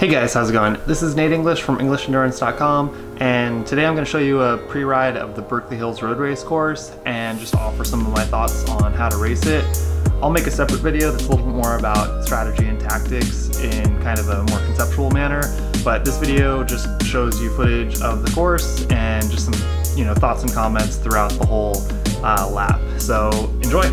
Hey guys, how's it going? This is Nate English from EnglishEndurance.com, and today I'm going to show you a pre-ride of the Berkeley Hills Road Race course and just offer some of my thoughts on how to race it. I'll make a separate video that's a little bit more about strategy and tactics in kind of a more conceptual manner, but this video just shows you footage of the course and just some, thoughts and comments throughout the whole lap. So enjoy!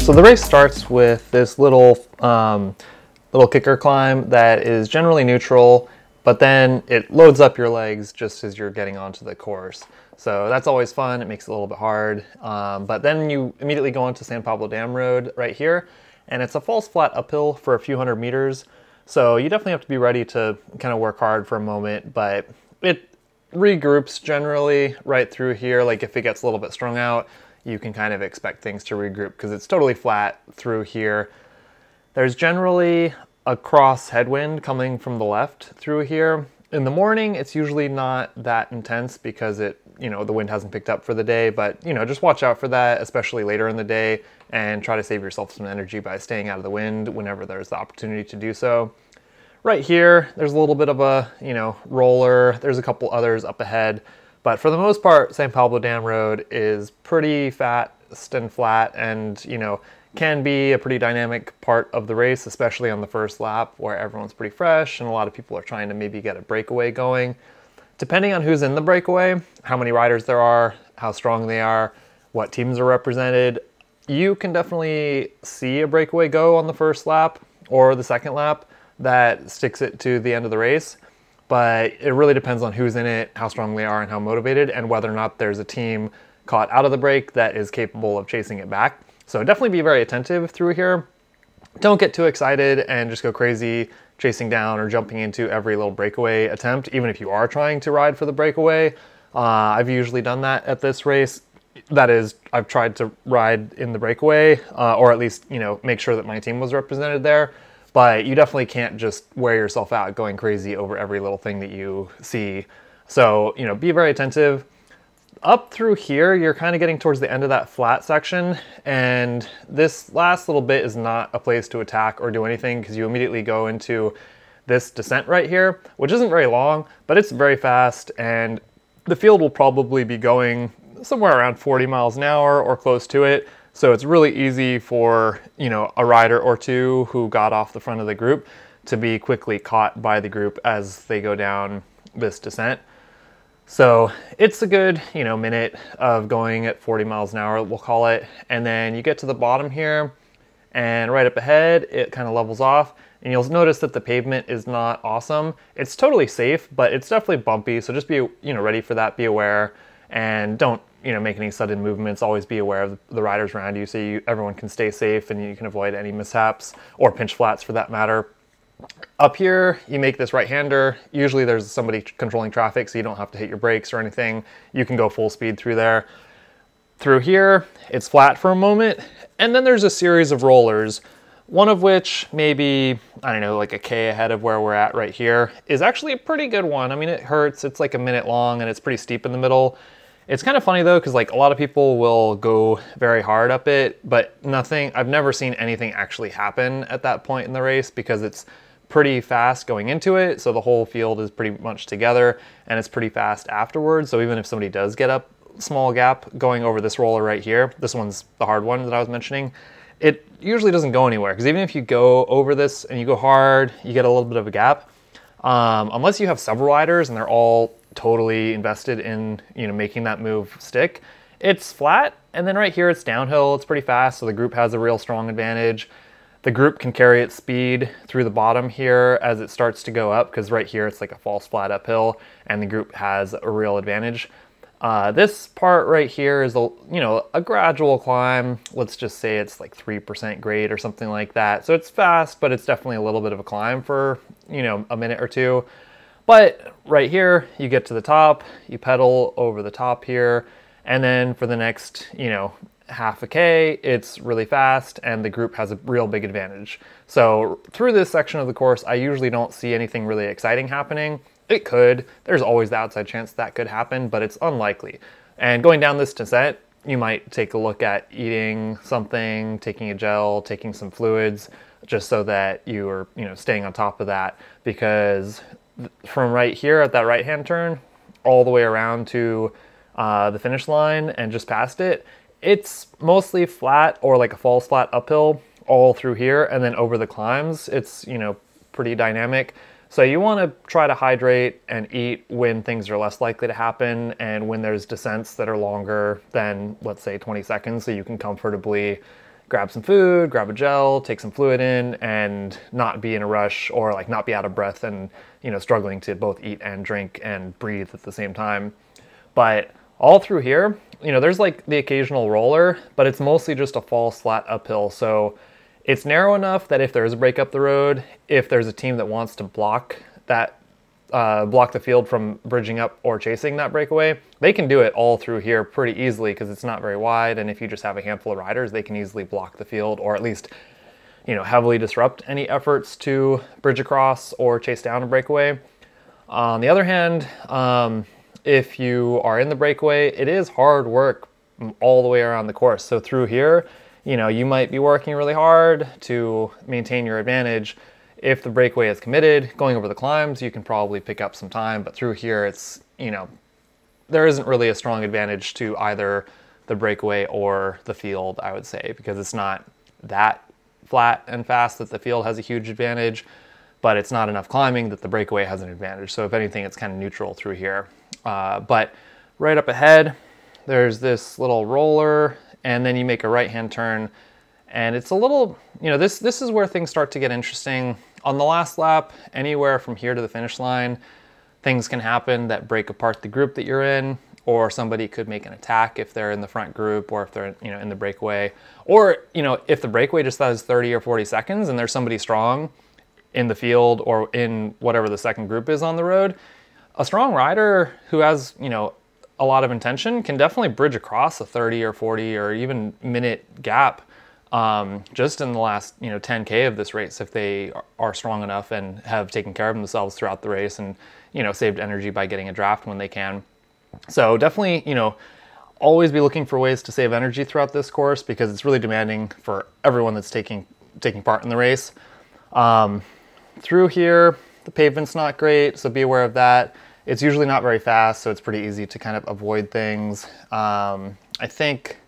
So the race starts with this little kicker climb that is generally neutral, but then it loads up your legs just as you're getting onto the course. So that's always fun. It makes it a little bit hard. But then you immediately go onto Pablo Dam Road right here, and it's a false flat uphill for a few hundred meters. So you definitely have to be ready to kind of work hard for a moment, but it regroups generally right through here. Like if it gets a little bit strung out, you can kind of expect things to regroup because it's totally flat through here. There's generally a cross headwind coming from the left through here. In the morning, it's usually not that intense because the wind hasn't picked up for the day, but just watch out for that, especially later in the day, and try to save yourself some energy by staying out of the wind whenever there's the opportunity to do so. Right here, there's a little bit of a, roller. There's a couple others up ahead. But for the most part, Pablo Dam Road is pretty fast and flat and, can be a pretty dynamic part of the race, especially on the first lap where everyone's pretty fresh and a lot of people are trying to maybe get a breakaway going. Depending on who's in the breakaway, how many riders there are, how strong they are, what teams are represented, you can definitely see a breakaway go on the first lap or the second lap that sticks it to the end of the race. But it really depends on who's in it, how strong they are, and how motivated, and whether or not there's a team caught out of the break that is capable of chasing it back. So definitely be very attentive through here. Don't get too excited and just go crazy chasing down or jumping into every little breakaway attempt, even if you are trying to ride for the breakaway. I've usually done that at this race. That is, I've tried to ride in the breakaway, or at least, make sure that my team was represented there. But you definitely can't just wear yourself out going crazy over every little thing that you see. So, be very attentive. Up through here, you're kind of getting towards the end of that flat section. And this last little bit is not a place to attack or do anything because you immediately go into this descent right here, which isn't very long, but it's very fast. And the field will probably be going somewhere around 40 miles an hour or close to it. So it's really easy for, a rider or two who got off the front of the group to be quickly caught by the group as they go down this descent. So it's a good, minute of going at 40 miles an hour, we'll call it. And then you get to the bottom here and right up ahead, it kind of levels off. And you'll notice that the pavement is not awesome. It's totally safe, but it's definitely bumpy. So just be, ready for that, be aware, and don't, make any sudden movements. Always be aware of the riders around you so everyone can stay safe and you can avoid any mishaps or pinch flats for that matter. Up here, you make this right-hander. Usually there's somebody controlling traffic so you don't have to hit your brakes or anything. You can go full speed through there. Through here, it's flat for a moment, and then there's a series of rollers, one of which maybe, I don't know, like a K ahead of where we're at right here, is actually a pretty good one. I mean, it hurts. It's like a minute long and it's pretty steep in the middle. It's kind of funny though, because like a lot of people will go very hard up it, but I've never seen anything actually happen at that point in the race because it's pretty fast going into it. So the whole field is pretty much together and it's pretty fast afterwards. So even if somebody does get up small gap going over this roller right here, this one's the hard one that I was mentioning, it usually doesn't go anywhere because even if you go over this and you go hard, you get a little bit of a gap. Unless you have several riders and they're all totally invested in making that move stick, it's flat, and then right here it's downhill. It's pretty fast, so the group has a real strong advantage. The group can carry its speed through the bottom here as it starts to go up because right here it's like a false flat uphill and the group has a real advantage. This part right here is a gradual climb. Let's just say it's like 3% grade or something like that. So it's fast, but it's definitely a little bit of a climb for a minute or two. But right here, you get to the top, you pedal over the top here, and then for the next, half a K, it's really fast and the group has a real big advantage. So through this section of the course, I usually don't see anything really exciting happening. It could, there's always the outside chance that could happen, but it's unlikely. And going down this descent, you might take a look at eating something, taking a gel, taking some fluids, just so that you are, staying on top of that. Because from right here at that right-hand turn, all the way around to the finish line and just past it, it's mostly flat or like a falls flat uphill all through here, and then over the climbs, it's, pretty dynamic. So you want to try to hydrate and eat when things are less likely to happen and when there's descents that are longer than, let's say, 20 seconds, so you can comfortably grab some food, grab a gel, take some fluid in, and not be in a rush or like not be out of breath and, struggling to both eat and drink and breathe at the same time. But all through here, there's like the occasional roller, but it's mostly just a falls flat uphill. So it's narrow enough that if there is a break up the road, if there's a team that wants to block that, block the field from bridging up or chasing that breakaway, they can do it all through here pretty easily because it's not very wide. And if you just have a handful of riders, they can easily block the field or at least, heavily disrupt any efforts to bridge across or chase down a breakaway. On the other hand, if you are in the breakaway, it is hard work all the way around the course. So through here, you might be working really hard to maintain your advantage. If the breakaway is committed, going over the climbs, you can probably pick up some time, but through here, it's, there isn't really a strong advantage to either the breakaway or the field, I would say, because it's not that flat and fast that the field has a huge advantage, but it's not enough climbing that the breakaway has an advantage. So if anything, it's kind of neutral through here. But right up ahead, there's this little roller, and then you make a right-hand turn, and it's a little, this is where things start to get interesting. On the last lap, anywhere from here to the finish line, things can happen that break apart the group that you're in, or somebody could make an attack if they're in the front group, or if they're, in the breakaway, or, if the breakaway just has 30 or 40 seconds and there's somebody strong in the field or in whatever the second group is on the road, a strong rider who has, a lot of intention can definitely bridge across a 30 or 40 or even minute gap just in the last 10K of this race if they are strong enough and have taken care of themselves throughout the race and saved energy by getting a draft when they can. So definitely always be looking for ways to save energy throughout this course because it's really demanding for everyone that's taking part in the race. Through here, the pavement's not great, so be aware of that. It's usually not very fast, so it's pretty easy to kind of avoid things. I think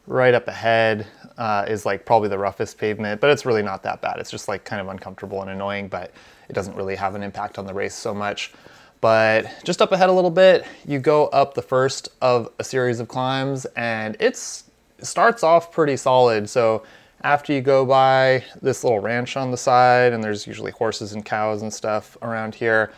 right up ahead is like probably the roughest pavement, but it's really not that bad. It's just like kind of uncomfortable and annoying, but it doesn't really have an impact on the race so much. But just up ahead a little bit, you go up the first of a series of climbs, and it starts off pretty solid. So after you go by this little ranch on the side, and there's usually horses and cows and stuff around here,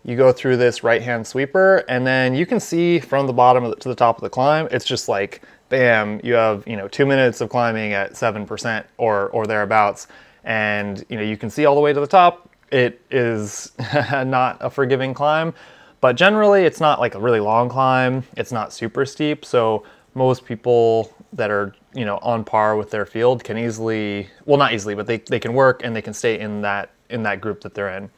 you go through this right-hand sweeper, and then you can see from the bottom to the top of the climb, it's just like, bam, you have, 2 minutes of climbing at 7% or thereabouts. And, you can see all the way to the top. It is not a forgiving climb, but generally it's not like a really long climb. It's not super steep. So most people that are, on par with their field can easily, well, not easily, but they can work and they can stay in that group that they're in.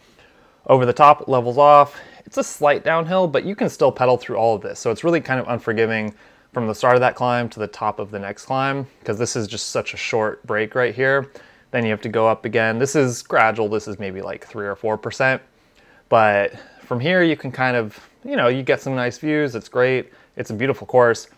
Over the top, it levels off. It's a slight downhill, but you can still pedal through all of this. So it's really kind of unforgiving from the start of that climb to the top of the next climb, because this is just such a short break right here. Then you have to go up again. This is gradual. This is maybe like 3 or 4%. But from here, you can kind of, you get some nice views. It's great. It's a beautiful course.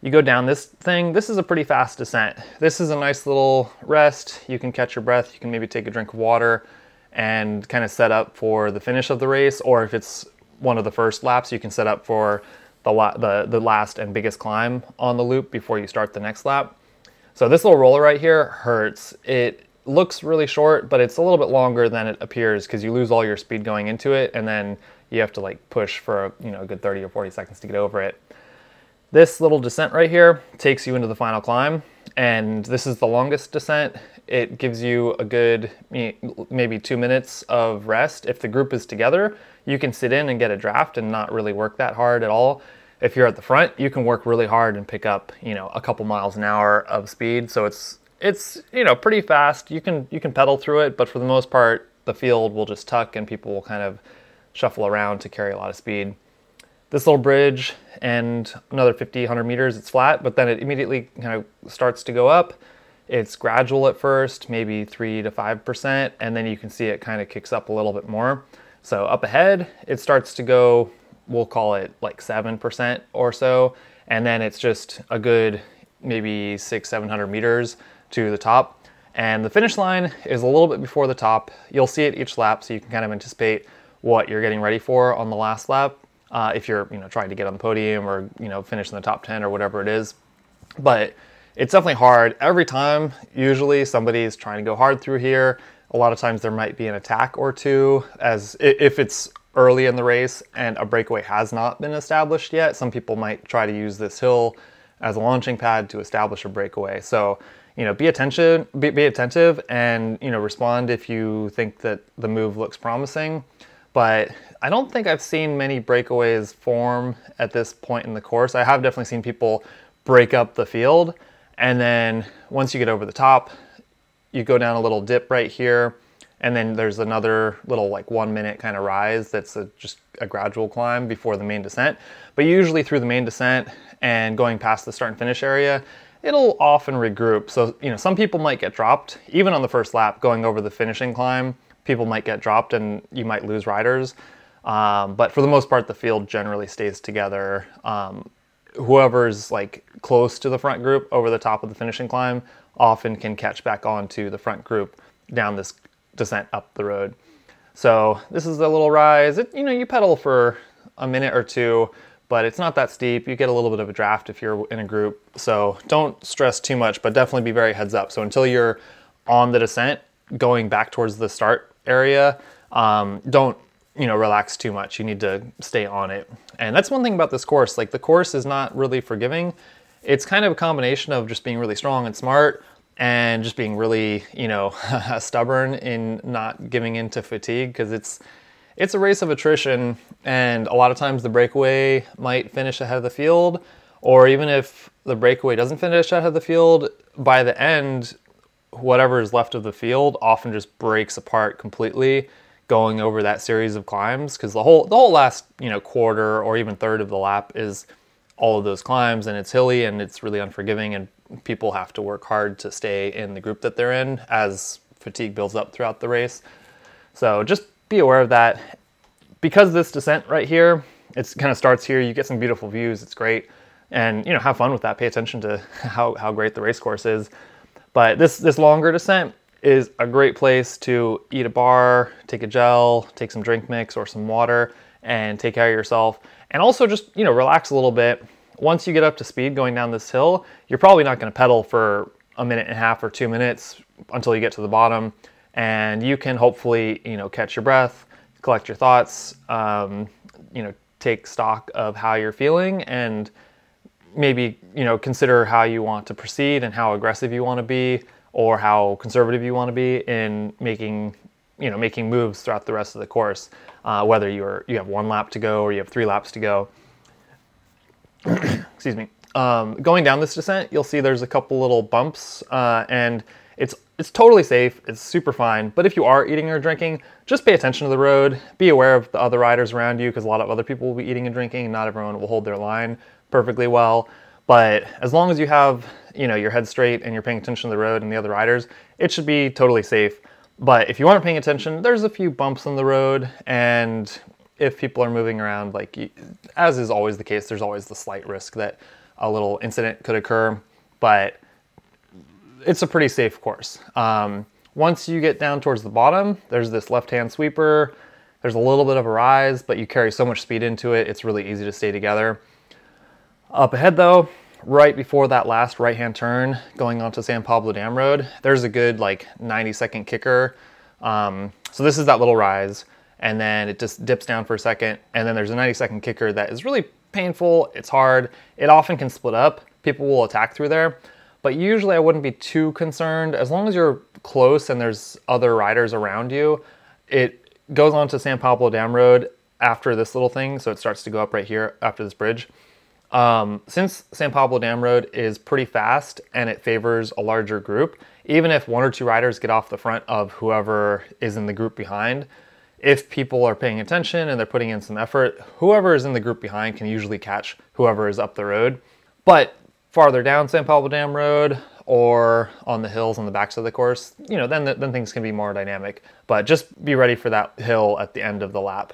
You go down this thing. This is a pretty fast descent. This is a nice little rest. You can catch your breath. You can maybe take a drink of water and kind of set up for the finish of the race, or if it's one of the first laps, you can set up for the last and biggest climb on the loop before you start the next lap. So this little roller right here hurts. It looks really short, but it's a little bit longer than it appears because you lose all your speed going into it, and then you have to like push for a good 30 or 40 seconds to get over it. This little descent right here takes you into the final climb, and this is the longest descent. It gives you a good maybe 2 minutes of rest. If the group is together, you can sit in and get a draft and not really work that hard at all. If you're at the front, you can work really hard and pick up, a couple miles an hour of speed. So it's pretty fast. You can pedal through it, but for the most part, the field will just tuck and people will kind of shuffle around to carry a lot of speed. this little bridge and another 50, 100 meters, it's flat, but then it immediately kind of starts to go up. It's gradual at first, maybe 3 to 5%, and then you can see it kind of kicks up a little bit more. So up ahead, it starts to go, we'll call it like 7% or so, and then it's just a good maybe 600, 700 meters to the top. And the finish line is a little bit before the top. You'll see it each lap, so you can kind of anticipate what you're getting ready for on the last lap. If you're trying to get on the podium or finish in the top 10 or whatever it is. But it's definitely hard. Every time, usually somebody's trying to go hard through here. A lot of times there might be an attack or two, as if it's early in the race and a breakaway has not been established yet. Some people might try to use this hill as a launching pad to establish a breakaway. So be attentive and respond if you think that the move looks promising. But I don't think I've seen many breakaways form at this point in the course. I have definitely seen people break up the field, and then once you get over the top, you go down a little dip right here, and then there's another little like 1 minute kind of rise that's just a gradual climb before the main descent. But usually through the main descent and going past the start and finish area, it'll often regroup. So some people might get dropped, even on the first lap going over the finishing climb. People might get dropped and you might lose riders. But for the most part, the field generally stays together. Whoever's like close to the front group over the top of the finishing climb often can catch back on to the front group down this descent up the road. So this is a little rise. You pedal for a minute or two, but it's not that steep. You get a little bit of a draft if you're in a group. So don't stress too much, but definitely be very heads up. So until you're on the descent, going back towards the start area, don't relax too much. You need to stay on it. And that's one thing about this course. Like, the course is not really forgiving. It's kind of a combination of just being really strong and smart and just being really, stubborn in not giving in to fatigue, because it's a race of attrition, and a lot of times the breakaway might finish ahead of the field, or even if the breakaway doesn't finish ahead of the field, by the end, whatever is left of the field often just breaks apart completely going over that series of climbs, because the whole last quarter or even third of the lap is all of those climbs, and it's hilly and it's really unforgiving, and people have to work hard to stay in the group that they're in as fatigue builds up throughout the race. So just be aware of that. Because this descent right here, it kind of starts here, you get some beautiful views, it's great, and have fun with that. Pay attention to how great the race course is. But this longer descent is a great place to eat a bar, take a gel, take some drink mix or some water, and take care of yourself. And also just, relax a little bit. Once you get up to speed going down this hill, you're probably not going to pedal for a minute and a half or 2 minutes until you get to the bottom. And you can hopefully, catch your breath, collect your thoughts, take stock of how you're feeling, and maybe, consider how you want to proceed and how aggressive you want to be, or how conservative you want to be in making moves throughout the rest of the course, whether you have 1 lap to go or you have 3 laps to go. Excuse me. Going down this descent, you'll see there's a couple little bumps, and it's totally safe. It's super fine. But if you are eating or drinking, just pay attention to the road. Be aware of the other riders around you, because a lot of other people will be eating and drinking, and not everyone will hold their line perfectly well. But as long as you have, your head straight and you're paying attention to the road and the other riders, it should be totally safe. But if you aren't paying attention, there's a few bumps on the road, and if people are moving around, as is always the case, there's always the slight risk that a little incident could occur, but it's a pretty safe course. Once you get down towards the bottom, there's this left-hand sweeper. There's a little bit of a rise, but you carry so much speed into it, it's really easy to stay together. Up ahead though, right before that last right-hand turn going onto San Pablo Dam Road, there's a good 90-second kicker. So this is that little rise, and then it just dips down for a second, and then there's a 90-second kicker that is really painful. It's hard. It often can split up. People will attack through there, but usually I wouldn't be too concerned. As long as you're close and there's other riders around you, it goes on to San Pablo Dam Road after this little thing, so it starts to go up right here after this bridge. Since San Pablo Dam Road is pretty fast and it favors a larger group, even if 1 or 2 riders get off the front of whoever is in the group behind, if people are paying attention and they're putting in some effort, whoever is in the group behind can usually catch whoever is up the road. But farther down San Pablo Dam Road or on the hills on the backs of the course, then things can be more dynamic. But just be ready for that hill at the end of the lap.